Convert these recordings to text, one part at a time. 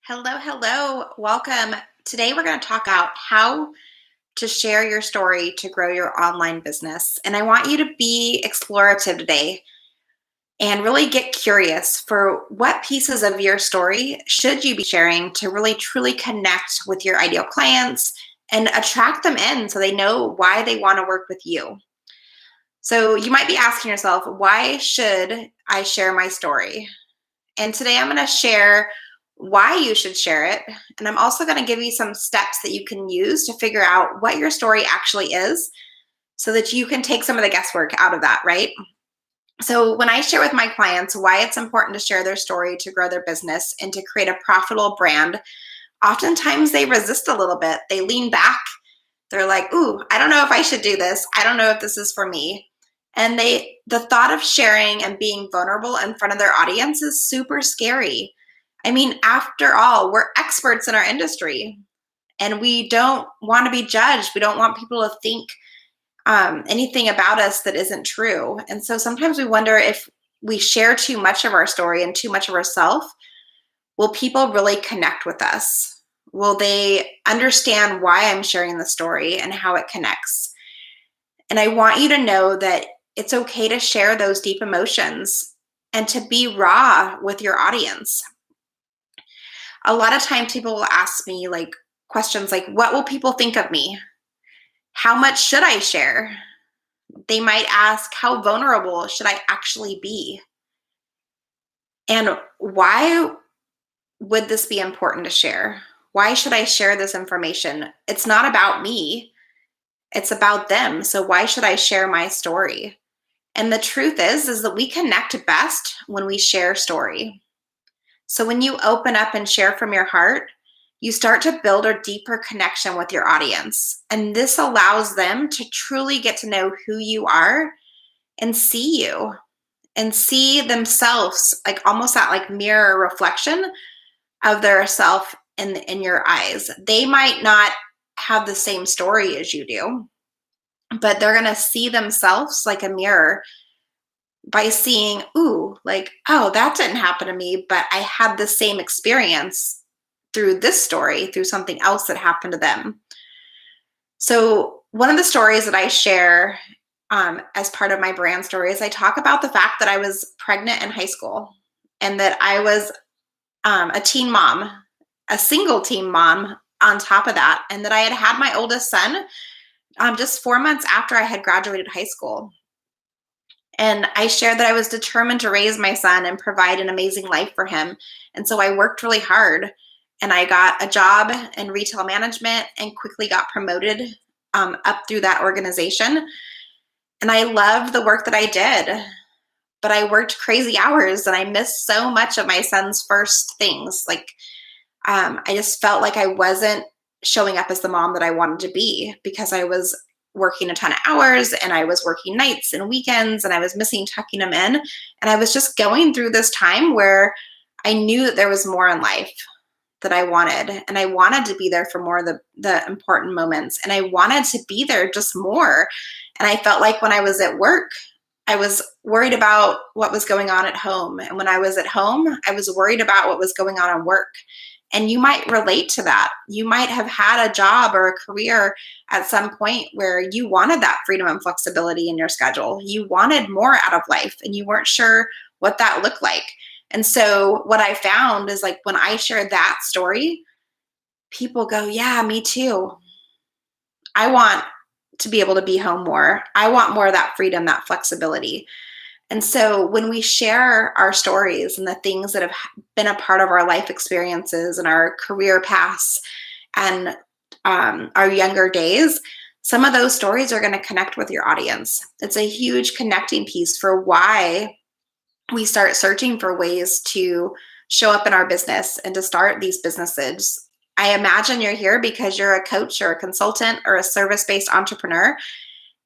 Hello, hello. Welcome. Today we're going to talk about how to share your story to grow your online business. And I want you to be explorative today and really get curious for what pieces of your story should you be sharing to really truly connect with your ideal clients and attract them in so they know why they want to work with you. So you might be asking yourself, why should I share my story? And today I'm going to share why you should share it. And I'm also going to give you some steps that you can use to figure out what your story actually is so that you can take some of the guesswork out of that, right? So when I share with my clients why it's important to share their story to grow their business and to create a profitable brand, oftentimes they resist a little bit. They lean back. They're like, ooh, I don't know if I should do this. I don't know if this is for me. And the thought of sharing and being vulnerable in front of their audience is super scary. I mean, after all, we're experts in our industry and we don't want to be judged. We don't want people to think anything about us that isn't true. And so sometimes we wonder if we share too much of our story and too much of ourselves, will people really connect with us? Will they understand why I'm sharing the story and how it connects? And I want you to know that it's okay to share those deep emotions and to be raw with your audience. A lot of times people will ask me questions like, what will people think of me? How much should I share? They might ask, how vulnerable should I actually be? And why would this be important to share? Why should I share this information? It's not about me. It's about them. So why should I share my story? And the truth is that we connect best when we share story. So when you open up and share from your heart, you start to build a deeper connection with your audience. And this allows them to truly get to know who you are and see you and see themselves, like almost that like mirror reflection of their self in your eyes. They might not have the same story as you do, but they're going to see themselves like a mirror by seeing, ooh, like, oh, that didn't happen to me, but I had the same experience through this story, through something else that happened to them. So one of the stories that I share as part of my brand story is I talk about the fact that I was pregnant in high school and that I was a teen mom, a single teen mom on top of that, and that I had had my oldest son just 4 months after I had graduated high school. And I shared that I was determined to raise my son and provide an amazing life for him. And so I worked really hard and I got a job in retail management and quickly got promoted up through that organization. And I loved the work that I did, but I worked crazy hours and I missed so much of my son's first things. I just felt like I wasn't showing up as the mom that I wanted to be because I was working a ton of hours and I was working nights and weekends and I was missing tucking them in. And I was just going through this time where I knew that there was more in life that I wanted. And I wanted to be there for more of the important moments. And I wanted to be there just more. And I felt like when I was at work, I was worried about what was going on at home. And when I was at home, I was worried about what was going on at work. And you might relate to that. You might have had a job or a career at some point where you wanted that freedom and flexibility in your schedule. You wanted more out of life and you weren't sure what that looked like. And so what I found is like when I shared that story, people go, yeah, me too. I want to be able to be home more. I want more of that freedom, that flexibility. And so when we share our stories and the things that have been a part of our life experiences and our career paths and our younger days, some of those stories are going to connect with your audience. It's a huge connecting piece for why we start searching for ways to show up in our business and to start these businesses. I imagine you're here because you're a coach or a consultant or a service-based entrepreneur,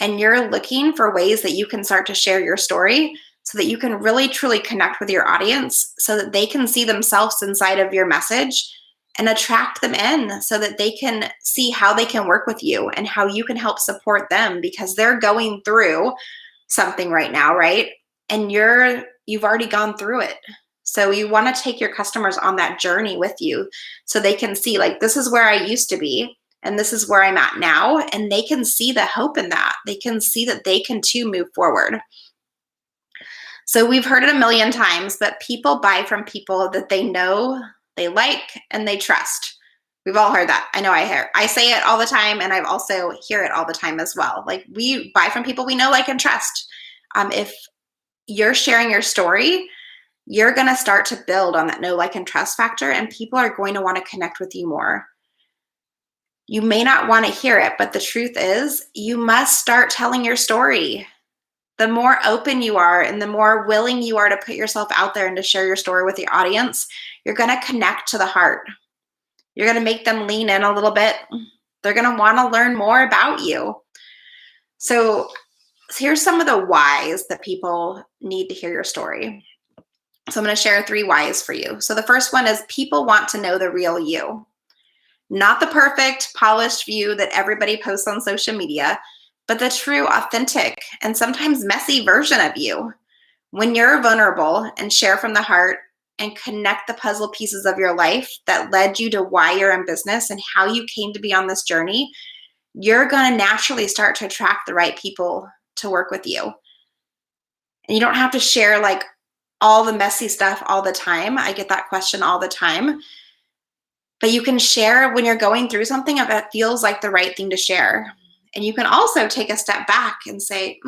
and you're looking for ways that you can start to share your story so that you can really truly connect with your audience so that they can see themselves inside of your message and attract them in so that they can see how they can work with you and how you can help support them because they're going through something right now, right? And you've already gone through it. So you want to take your customers on that journey with you so they can see, like, this is where I used to be and this is where I'm at now. And they can see the hope in that. They can see that they can too move forward. So we've heard it a million times, but people buy from people that they know, they like, and they trust. We've all heard that. I know I say it all the time, and I've also hear it all the time as well. Like, we buy from people we know, like, and trust. If you're sharing your story, you're going to start to build on that know, like, and trust factor, and people are going to want to connect with you more. You may not want to hear it, but the truth is you must start telling your story. The more open you are and the more willing you are to put yourself out there and to share your story with the audience, you're going to connect to the heart. You're going to make them lean in a little bit. They're going to want to learn more about you. So here's some of the whys that people need to hear your story. So I'm going to share 3 whys for you. So the first one is people want to know the real you. Not the perfect, polished view that everybody posts on social media, but the true, authentic, and sometimes messy version of you. When you're vulnerable and share from the heart and connect the puzzle pieces of your life that led you to why you're in business and how you came to be on this journey, you're going to naturally start to attract the right people to work with you. And you don't have to share like all the messy stuff all the time. I get that question all the time. But you can share when you're going through something that feels like the right thing to share. And you can also take a step back and say,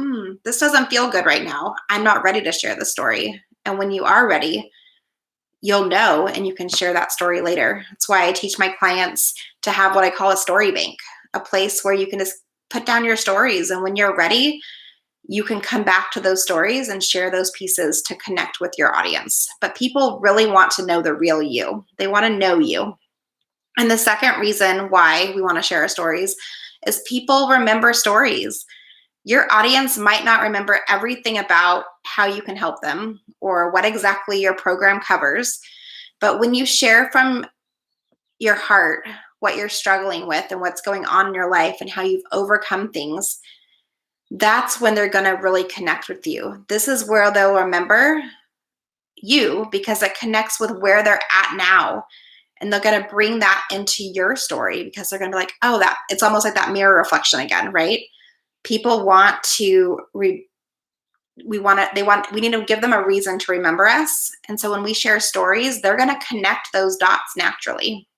this doesn't feel good right now. I'm not ready to share the story. And when you are ready, you'll know and you can share that story later. That's why I teach my clients to have what I call a story bank, a place where you can just put down your stories. And when you're ready, you can come back to those stories and share those pieces to connect with your audience. But people really want to know the real you. They want to know you. And the second reason why we want to share our stories is people remember stories. Your audience might not remember everything about how you can help them or what exactly your program covers. But when you share from your heart what you're struggling with and what's going on in your life and how you've overcome things, that's when they're going to really connect with you. This is where they'll remember you because it connects with where they're at now. And they're going to bring that into your story because they're going to be like, oh, that it's almost like that mirror reflection again, right? People want to, we need to give them a reason to remember us. And so when we share stories, they're going to connect those dots naturally.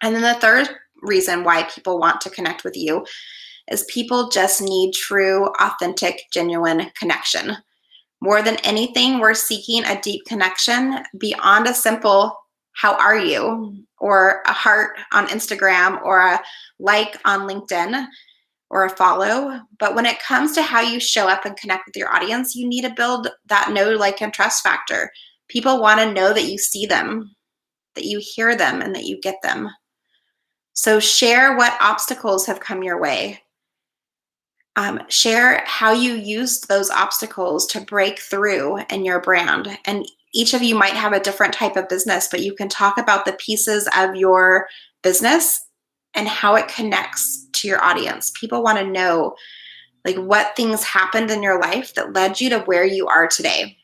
And then the third reason why people want to connect with you is people just need true, authentic, genuine connection. More than anything, we're seeking a deep connection beyond a simple how are you, or a heart on Instagram, or a like on LinkedIn, or a follow. But when it comes to how you show up and connect with your audience, you need to build that know, like, and trust factor. People want to know that you see them, that you hear them, and that you get them. So share what obstacles have come your way. Share how you used those obstacles to break through in your brand. And each of you might have a different type of business, but you can talk about the pieces of your business and how it connects to your audience. People want to know like what things happened in your life that led you to where you are today.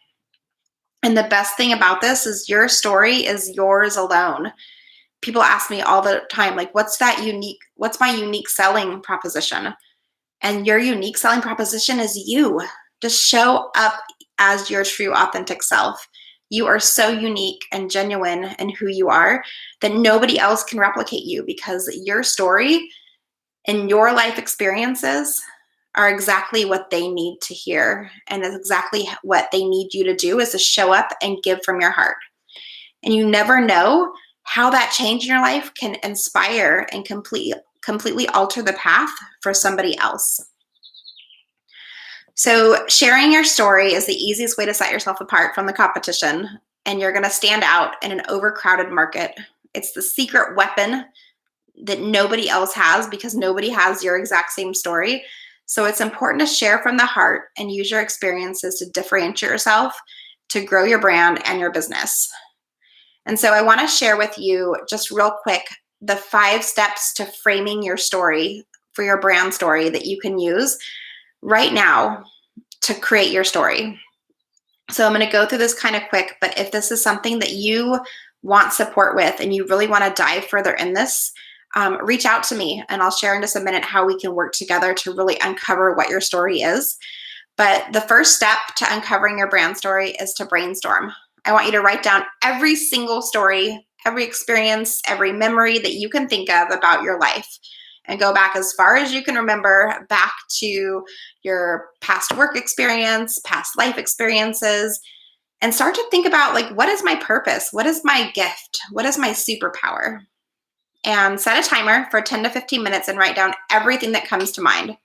And the best thing about this is your story is yours alone. People ask me all the time, like, what's my unique selling proposition? And your unique selling proposition is you. Just show up as your true, authentic self. You are so unique and genuine in who you are that nobody else can replicate you because your story and your life experiences are exactly what they need to hear. And it's exactly what they need you to do is to show up and give from your heart. And you never know how that change in your life can inspire and completely alter the path for somebody else. So sharing your story is the easiest way to set yourself apart from the competition, and you're going to stand out in an overcrowded market. It's the secret weapon that nobody else has because nobody has your exact same story. So it's important to share from the heart and use your experiences to differentiate yourself, to grow your brand and your business. And so I want to share with you just real quick the 5 steps to framing your story for your brand story that you can use right now to create your story. So I'm going to go through this kind of quick, but if this is something that you want support with and you really want to dive further in this, reach out to me and I'll share in just a minute how we can work together to really uncover what your story is. But the first step to uncovering your brand story is to brainstorm. I want you to write down every single story, every experience, every memory that you can think of about your life, and go back as far as you can remember back to your past work experience, past life experiences, and start to think about, like, what is my purpose? What is my gift? What is my superpower? And set a timer for 10 to 15 minutes and write down everything that comes to mind.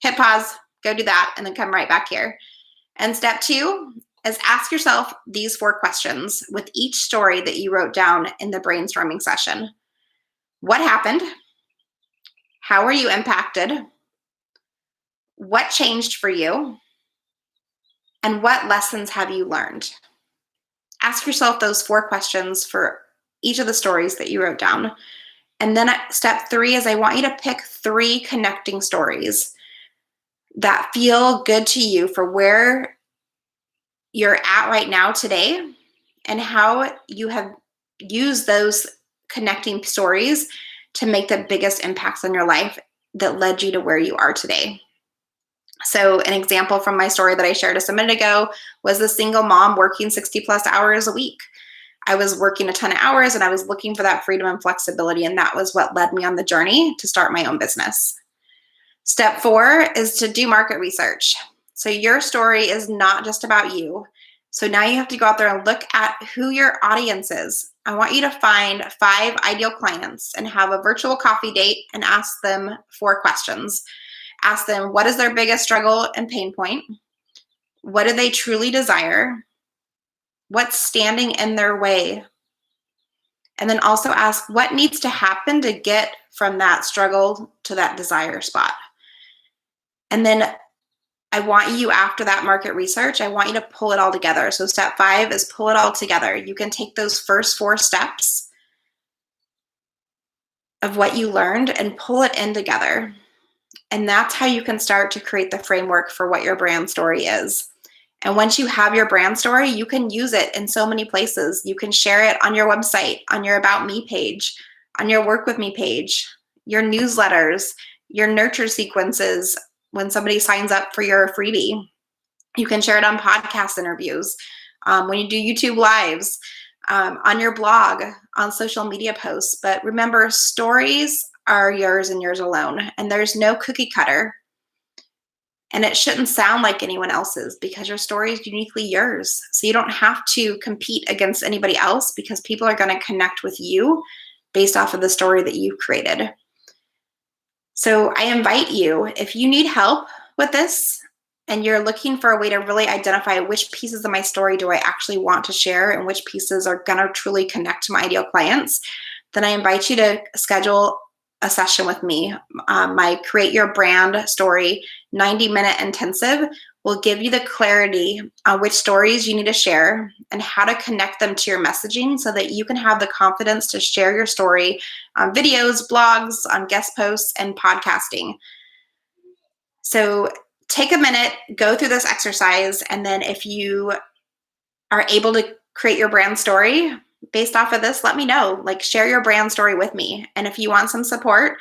Hit pause, go do that, and then come right back here. And step 2 is ask yourself these 4 questions with each story that you wrote down in the brainstorming session. What happened? How were you impacted? What changed for you? And what lessons have you learned? Ask yourself those 4 questions for each of the stories that you wrote down. And then step 3 is I want you to pick 3 connecting stories that feel good to you for where you're at right now today and how you have used those connecting stories to make the biggest impacts on your life that led you to where you are today. So an example from my story that I shared just a minute ago was the single mom working 60 plus hours a week. I was working a ton of hours and I was looking for that freedom and flexibility, and that was what led me on the journey to start my own business. Step 4 is to do market research. So your story is not just about you. So now you have to go out there and look at who your audience is. I want you to find 5 ideal clients and have a virtual coffee date and ask them 4 questions. Ask them, what is their biggest struggle and pain point? What do they truly desire? What's standing in their way? And then also ask, what needs to happen to get from that struggle to that desire spot? And then I want you, after that market research, I want you to pull it all together. So step 5 is pull it all together. You can take those first 4 steps of what you learned and pull it in together. And that's how you can start to create the framework for what your brand story is. And once you have your brand story, you can use it in so many places. You can share it on your website, on your About Me page, on your Work With Me page, your newsletters, your nurture sequences when somebody signs up for your freebie. You can share it on podcast interviews, when you do YouTube lives, on your blog, on social media posts. But remember, stories are yours and yours alone, and there's no cookie cutter. And it shouldn't sound like anyone else's because your story is uniquely yours. So you don't have to compete against anybody else because people are going to connect with you based off of the story that you've created. So I invite you, if you need help with this and you're looking for a way to really identify which pieces of my story do I actually want to share and which pieces are going to truly connect to my ideal clients, then I invite you to schedule a session with me. My Create Your Brand Story 90-minute intensive will give you the clarity on which stories you need to share and how to connect them to your messaging so that you can have the confidence to share your story on videos, blogs, on guest posts, and podcasting. So take a minute, go through this exercise, and then if you are able to create your brand story based off of this, let me know. Like, share your brand story with me. And if you want some support,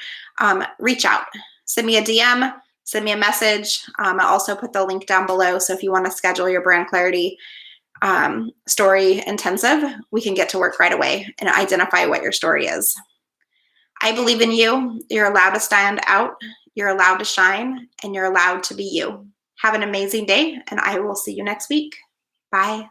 reach out. Send me a DM, send me a message. I'll also put the link down below. So if you want to schedule your brand clarity story intensive, we can get to work right away and identify what your story is. I believe in you. You're allowed to stand out. You're allowed to shine, and you're allowed to be you. Have an amazing day, and I will see you next week. Bye.